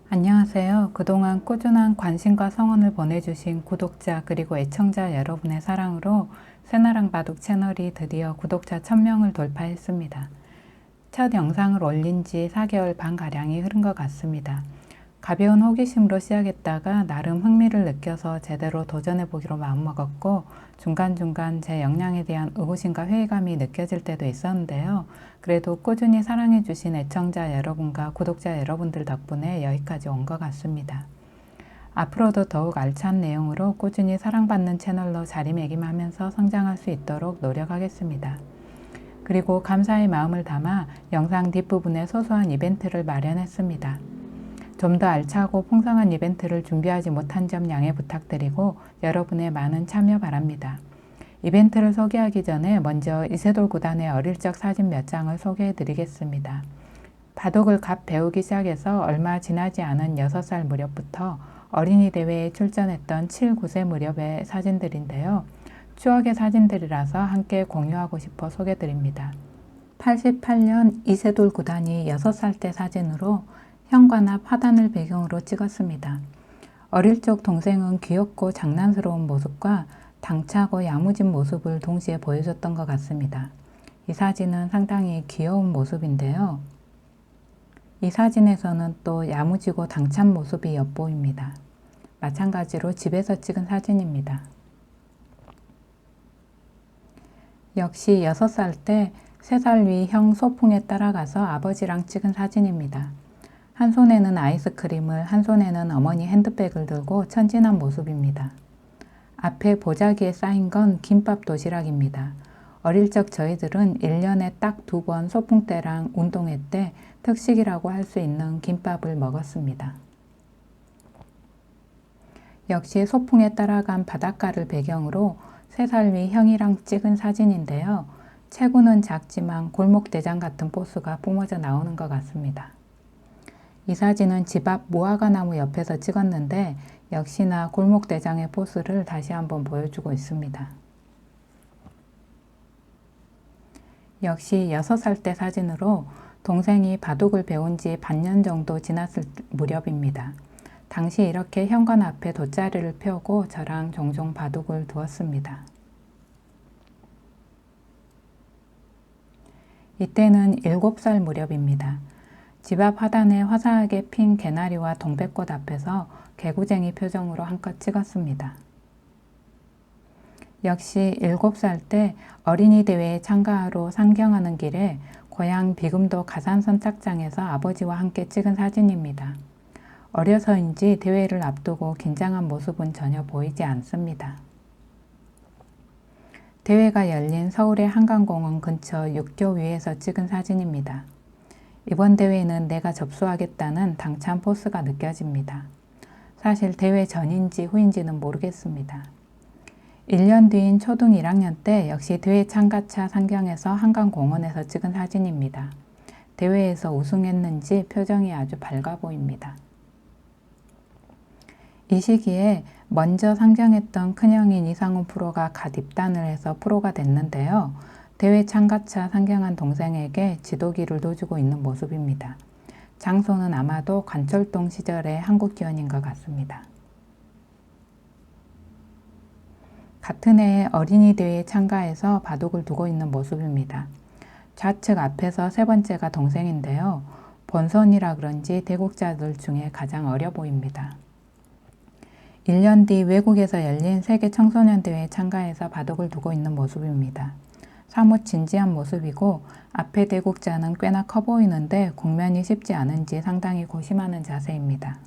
안녕하세요. 그동안 꾸준한 관심과 성원을 보내주신 구독자 그리고 애청자 여러분의 사랑으로 새나랑 바둑 채널이 드디어 구독자 1000명을 돌파했습니다. 첫 영상을 올린 지 4개월 반가량이 흐른 것 같습니다. 가벼운 호기심으로 시작했다가 나름 흥미를 느껴서 제대로 도전해보기로 마음먹었고 중간중간 제 역량에 대한 의구심과 회의감이 느껴질 때도 있었는데요. 그래도 꾸준히 사랑해주신 애청자 여러분과 구독자 여러분들 덕분에 여기까지 온 것 같습니다. 앞으로도 더욱 알찬 내용으로 꾸준히 사랑받는 채널로 자리매김하면서 성장할 수 있도록 노력하겠습니다. 그리고 감사의 마음을 담아 영상 뒷부분에 소소한 이벤트를 마련했습니다. 좀 더 알차고 풍성한 이벤트를 준비하지 못한 점 양해 부탁드리고 여러분의 많은 참여 바랍니다. 이벤트를 소개하기 전에 먼저 이세돌 구단의 어릴 적 사진 몇 장을 소개해 드리겠습니다. 바둑을 갓 배우기 시작해서 얼마 지나지 않은 6살 무렵부터 어린이 대회에 출전했던 7, 9세 무렵의 사진들인데요. 추억의 사진들이라서 함께 공유하고 싶어 소개해 드립니다. 88년 이세돌 구단이 6살 때 사진으로 현관앞 화단을 배경으로 찍었습니다. 어릴 적 동생은 귀엽고 장난스러운 모습과 당차고 야무진 모습을 동시에 보여줬던 것 같습니다. 이 사진은 상당히 귀여운 모습인데요. 이 사진에서는 또 야무지고 당찬 모습이 엿보입니다. 마찬가지로 집에서 찍은 사진입니다. 역시 6살 때 3살 위 형 소풍에 따라가서 아버지랑 찍은 사진입니다. 한 손에는 아이스크림을, 한 손에는 어머니 핸드백을 들고 천진한 모습입니다. 앞에 보자기에 쌓인 건 김밥 도시락입니다. 어릴 적 저희들은 1년에 딱 2번 소풍 때랑 운동회 때 특식이라고 할 수 있는 김밥을 먹었습니다. 역시 소풍에 따라간 바닷가를 배경으로 3살 위 형이랑 찍은 사진인데요. 체구는 작지만 골목대장 같은 포스가 뿜어져 나오는 것 같습니다. 이 사진은 집 앞 무화과나무 옆에서 찍었는데 역시나 골목대장의 포스를 다시 한번 보여주고 있습니다. 역시 6살 때 사진으로 동생이 바둑을 배운 지 반년 정도 지났을 무렵입니다. 당시 이렇게 현관 앞에 돗자리를 펴고 저랑 종종 바둑을 두었습니다. 이때는 7살 무렵입니다. 집 앞 화단에 화사하게 핀 개나리와 동백꽃 앞에서 개구쟁이 표정으로 한껏 찍었습니다. 역시 7살 때 어린이 대회에 참가하러 상경하는 길에 고향 비금도 가산선착장에서 아버지와 함께 찍은 사진입니다. 어려서인지 대회를 앞두고 긴장한 모습은 전혀 보이지 않습니다. 대회가 열린 서울의 한강공원 근처 육교 위에서 찍은 사진입니다. 이번 대회는 내가 접수하겠다는 당찬 포스가 느껴집니다. 사실 대회 전인지 후인지는 모르겠습니다. 1년 뒤인 초등 1학년 때 역시 대회 참가차 상경에서 한강공원에서 찍은 사진입니다. 대회에서 우승했는지 표정이 아주 밝아 보입니다. 이 시기에 먼저 상경했던 큰형인 이상훈 프로가 갓 입단을 해서 프로가 됐는데요. 대회 참가차 상경한 동생에게 지도기를 둬주고 있는 모습입니다. 장소는 아마도 관철동 시절의 한국기원인 것 같습니다. 같은 해에 어린이 대회에 참가해서 바둑을 두고 있는 모습입니다. 좌측 앞에서 3번째가 동생인데요. 본선이라 그런지 대국자들 중에 가장 어려 보입니다. 1년 뒤 외국에서 열린 세계 청소년 대회에 참가해서 바둑을 두고 있는 모습입니다. 사뭇 진지한 모습이고 앞에 대국자는 꽤나 커 보이는데 국면이 쉽지 않은지 상당히 고심하는 자세입니다.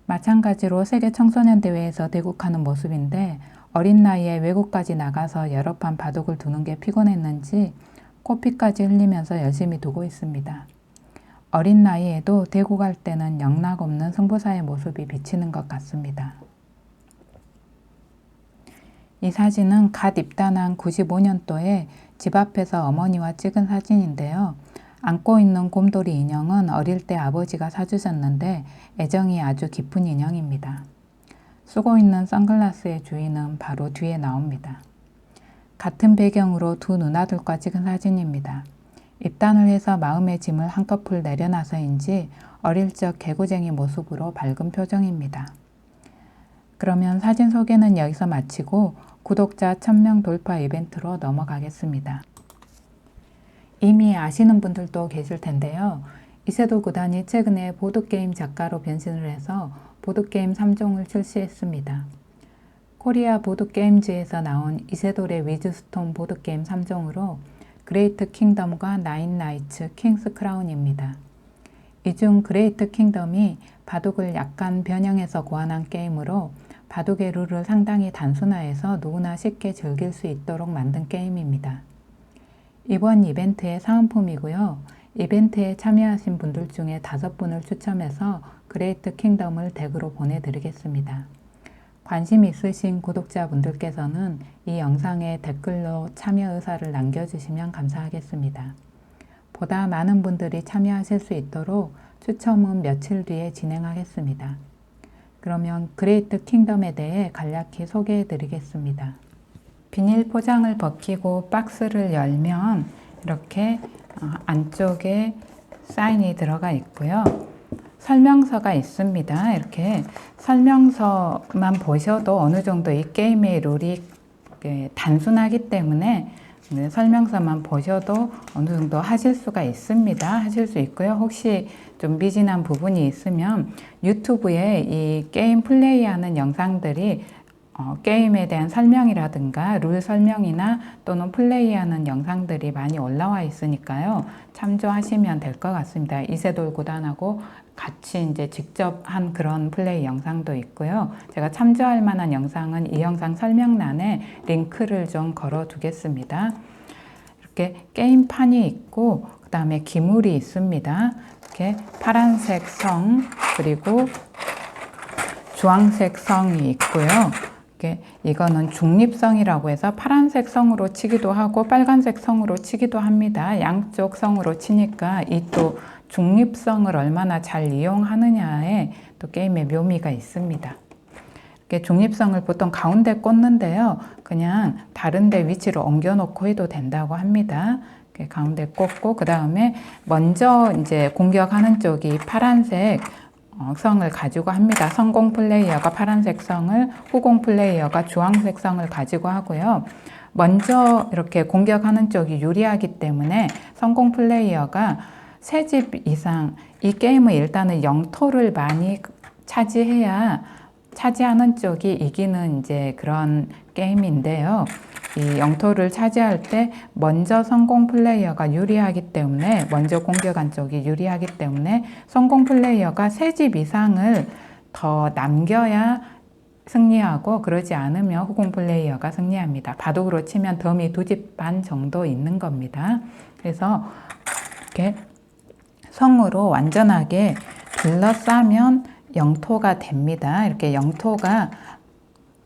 마찬가지로 세계 청소년 대회에서 대국하는 모습인데 어린 나이에 외국까지 나가서 여러 판 바둑을 두는 게 피곤했는지 코피까지 흘리면서 열심히 두고 있습니다. 어린 나이에도 대국할 때는 영락없는 승부사의 모습이 비치는 것 같습니다. 이 사진은 갓 입단한 95년도에 집 앞에서 어머니와 찍은 사진인데요. 안고 있는 곰돌이 인형은 어릴 때 아버지가 사주셨는데 애정이 아주 깊은 인형입니다. 쓰고 있는 선글라스의 주인은 바로 뒤에 나옵니다. 같은 배경으로 두 누나들과 찍은 사진입니다. 입단을 해서 마음의 짐을 한꺼풀 내려놔서인지 어릴 적 개구쟁이 모습으로 밝은 표정입니다. 그러면 사진 소개는 여기서 마치고 구독자 1000명 돌파 이벤트로 넘어가겠습니다. 이미 아시는 분들도 계실 텐데요. 이세돌 구단이 최근에 보드게임 작가로 변신을 해서 보드게임 3종을 출시했습니다. 코리아 보드게임즈에서 나온 이세돌의 위즈스톤 보드게임 3종으로 그레이트 킹덤과 나인 나이츠 킹스 크라운입니다. 이 중 그레이트 킹덤이 바둑을 약간 변형해서 고안한 게임으로 바둑의 룰을 상당히 단순화해서 누구나 쉽게 즐길 수 있도록 만든 게임입니다. 이번 이벤트의 사은품이고요. 이벤트에 참여하신 분들 중에 5분을 추첨해서 그레이트 킹덤을 덱으로 보내드리겠습니다. 관심 있으신 구독자분들께서는 이 영상에 댓글로 참여 의사를 남겨주시면 감사하겠습니다. 보다 많은 분들이 참여하실 수 있도록 추첨은 며칠 뒤에 진행하겠습니다. 그러면 그레이트 킹덤에 대해 간략히 소개해 드리겠습니다. 비닐 포장을 벗기고 박스를 열면 이렇게 안쪽에 사인이 들어가 있고요. 설명서가 있습니다. 이렇게 설명서만 보셔도 어느 정도 이 게임의 룰이 단순하기 때문에 설명서만 보셔도 어느 정도 하실 수가 있습니다. 하실 수 있고요. 혹시 좀 미진한 부분이 있으면 유튜브에 이 게임 플레이하는 영상들이 게임에 대한 설명이라든가 룰 설명이나 또는 플레이하는 영상들이 많이 올라와 있으니까요. 참조하시면 될 것 같습니다. 이세돌 구단하고 같이 이제 직접 한 그런 플레이 영상도 있고요. 제가 참조할 만한 영상은 이 영상 설명란에 링크를 좀 걸어 두겠습니다. 이렇게 게임판이 있고 그 다음에 기물이 있습니다. 이렇게 파란색 성 그리고 주황색 성이 있고요. 이거는 중립성이라고 해서 파란색 성으로 치기도 하고 빨간색 성으로 치기도 합니다. 양쪽 성으로 치니까 이 또 중립성을 얼마나 잘 이용하느냐에 또 게임의 묘미가 있습니다. 중립성을 보통 가운데 꽂는데요. 그냥 다른 데 위치로 옮겨 놓고 해도 된다고 합니다. 가운데 꽂고 그 다음에 먼저 이제 공격하는 쪽이 파란색 성을 가지고 합니다. 성공 플레이어가 파란색 성을, 후공 플레이어가 주황색 성을 가지고 하고요. 먼저 이렇게 공격하는 쪽이 유리하기 때문에 성공 플레이어가 3집 이상, 이 게임은 일단은 영토를 많이 차지해야 차지하는 쪽이 이기는 이제 그런 게임인데요. 이 영토를 차지할 때 먼저 성공 플레이어가 유리하기 때문에 먼저 공격한 쪽이 유리하기 때문에 성공 플레이어가 3집 이상을 더 남겨야 승리하고 그러지 않으면 후공 플레이어가 승리합니다. 바둑으로 치면 덤이 2집 반 정도 있는 겁니다. 그래서 이렇게 성으로 완전하게 둘러싸면 영토가 됩니다. 이렇게 영토가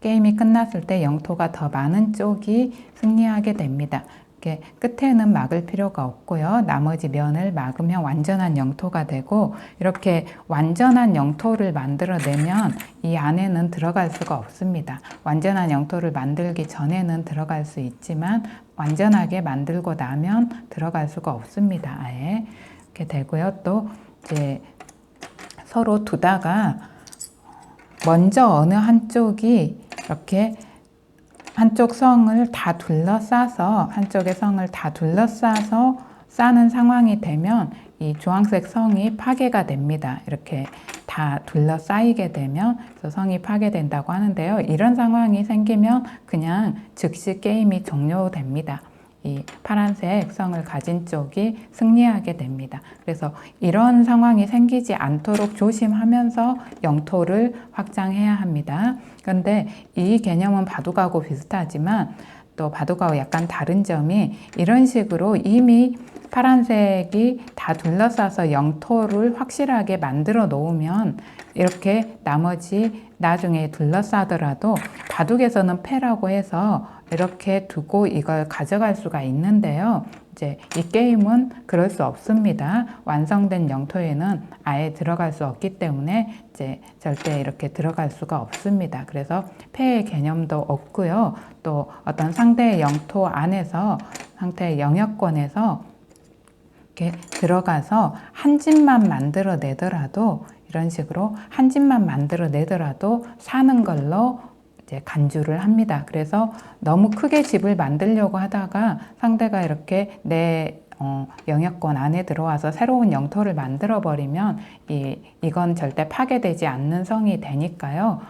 게임이 끝났을 때 영토가 더 많은 쪽이 승리하게 됩니다. 이렇게 끝에는 막을 필요가 없고요. 나머지 면을 막으면 완전한 영토가 되고 이렇게 완전한 영토를 만들어내면 이 안에는 들어갈 수가 없습니다. 완전한 영토를 만들기 전에는 들어갈 수 있지만 완전하게 만들고 나면 들어갈 수가 없습니다. 아예 이렇게 되고요. 또 이제 서로 두다가 먼저 어느 한쪽이 이렇게 한쪽 성을 다 둘러싸서 한쪽의 성을 다 둘러싸서 싸는 상황이 되면 이 주황색 성이 파괴가 됩니다. 이렇게 다 둘러싸이게 되면 그래서 성이 파괴된다고 하는데요. 이런 상황이 생기면 그냥 즉시 게임이 종료됩니다. 이 파란색 성을 가진 쪽이 승리하게 됩니다. 그래서 이런 상황이 생기지 않도록 조심하면서 영토를 확장해야 합니다. 그런데 이 개념은 바둑하고 비슷하지만 또 바둑하고 약간 다른 점이 이런 식으로 이미 파란색이 다 둘러싸서 영토를 확실하게 만들어 놓으면 이렇게 나머지 나중에 둘러싸더라도 바둑에서는 패라고 해서 이렇게 두고 이걸 가져갈 수가 있는데요. 이제 이 게임은 그럴 수 없습니다. 완성된 영토에는 아예 들어갈 수 없기 때문에 이제 절대 이렇게 들어갈 수가 없습니다. 그래서 패의 개념도 없고요. 또 어떤 상대의 영토 안에서 상대의 영역권에서 이렇게 들어가서 한 집만 만들어 내더라도 이런 식으로 한 집만 만들어 내더라도 사는 걸로 이제 간주를 합니다. 그래서 너무 크게 집을 만들려고 하다가 상대가 이렇게 내 영역권 안에 들어와서 새로운 영토를 만들어 버리면 이건 절대 파괴되지 않는 성이 되니까요.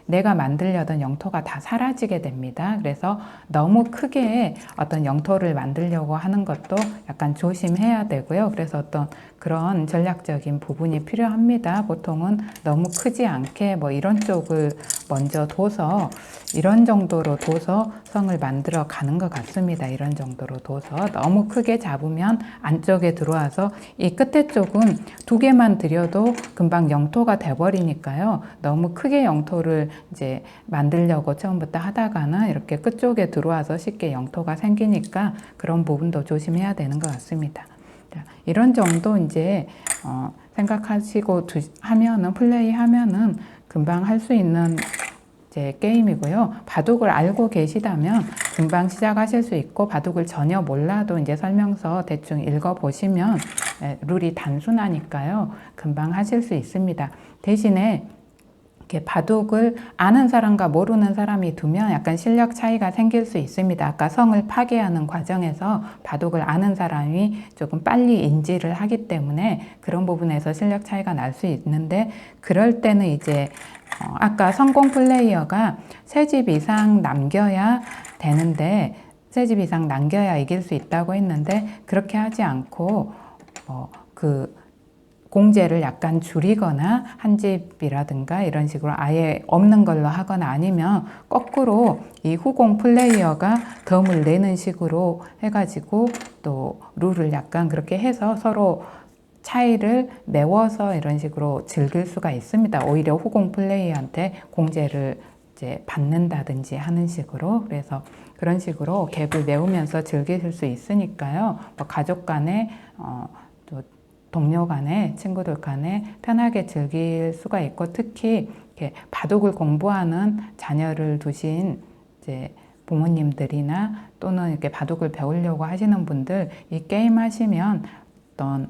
내가 만들려던 영토가 다 사라지게 됩니다. 그래서 너무 크게 어떤 영토를 만들려고 하는 것도 약간 조심해야 되고요. 그래서 어떤 그런 전략적인 부분이 필요합니다. 보통은 너무 크지 않게 뭐 이런 쪽을 먼저 둬서 이런 정도로 둬서 성을 만들어 가는 것 같습니다. 이런 정도로 둬서 너무 크게 잡으면 안쪽에 들어와서 이 끝에 쪽은 두 개만 들여도 금방 영토가 돼버리니까요. 너무 크게 영토를 이제 만들려고 처음부터 하다가는 이렇게 끝쪽에 들어와서 쉽게 영토가 생기니까 그런 부분도 조심해야 되는 것 같습니다. 자, 이런 정도 이제 생각하시고 하면은 플레이하면은 금방 할 수 있는 이제 게임이고요. 바둑을 알고 계시다면 금방 시작하실 수 있고 바둑을 전혀 몰라도 이제 설명서 대충 읽어보시면 룰이 단순하니까요. 금방 하실 수 있습니다. 대신에 이렇게 바둑을 아는 사람과 모르는 사람이 두면 약간 실력 차이가 생길 수 있습니다. 아까 성을 파괴하는 과정에서 바둑을 아는 사람이 조금 빨리 인지를 하기 때문에 그런 부분에서 실력 차이가 날 수 있는데 그럴 때는 이제 아까 성공 플레이어가 3집 이상 남겨야 되는데 3집 이상 남겨야 이길 수 있다고 했는데 그렇게 하지 않고 그 공제를 약간 줄이거나 한 집이라든가 이런 식으로 아예 없는 걸로 하거나 아니면 거꾸로 이 후공 플레이어가 덤을 내는 식으로 해가지고 또 룰을 약간 그렇게 해서 서로 차이를 메워서 이런 식으로 즐길 수가 있습니다. 오히려 후공 플레이어한테 공제를 이제 받는다든지 하는 식으로 그래서 그런 식으로 갭을 메우면서 즐기실 수 있으니까요. 뭐 가족 간에 또 동료 간에 친구들 간에 편하게 즐길 수가 있고 특히 이렇게 바둑을 공부하는 자녀를 두신 이제 부모님들이나 또는 이렇게 바둑을 배우려고 하시는 분들 이 게임 하시면 어떤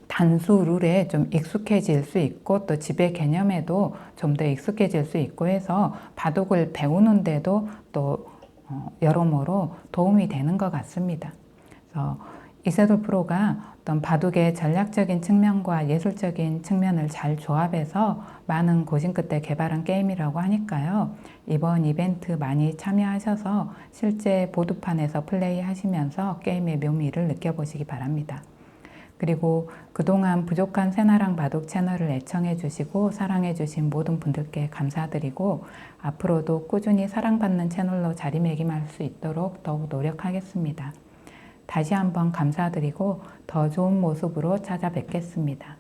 단수 룰에 좀 익숙해질 수 있고 또 지배 개념에도 좀 더 익숙해질 수 있고 해서 바둑을 배우는데도 또 여러모로 도움이 되는 것 같습니다. 그래서 이세돌 프로가 어떤 바둑의 전략적인 측면과 예술적인 측면을 잘 조합해서 많은 고심 끝에 개발한 게임이라고 하니까요. 이번 이벤트 많이 참여하셔서 실제 보드판에서 플레이하시면서 게임의 묘미를 느껴보시기 바랍니다. 그리고 그동안 부족한 새나랑 바둑 채널을 애청해 주시고 사랑해 주신 모든 분들께 감사드리고 앞으로도 꾸준히 사랑받는 채널로 자리매김할 수 있도록 더욱 노력하겠습니다. 다시 한번 감사드리고 더 좋은 모습으로 찾아뵙겠습니다.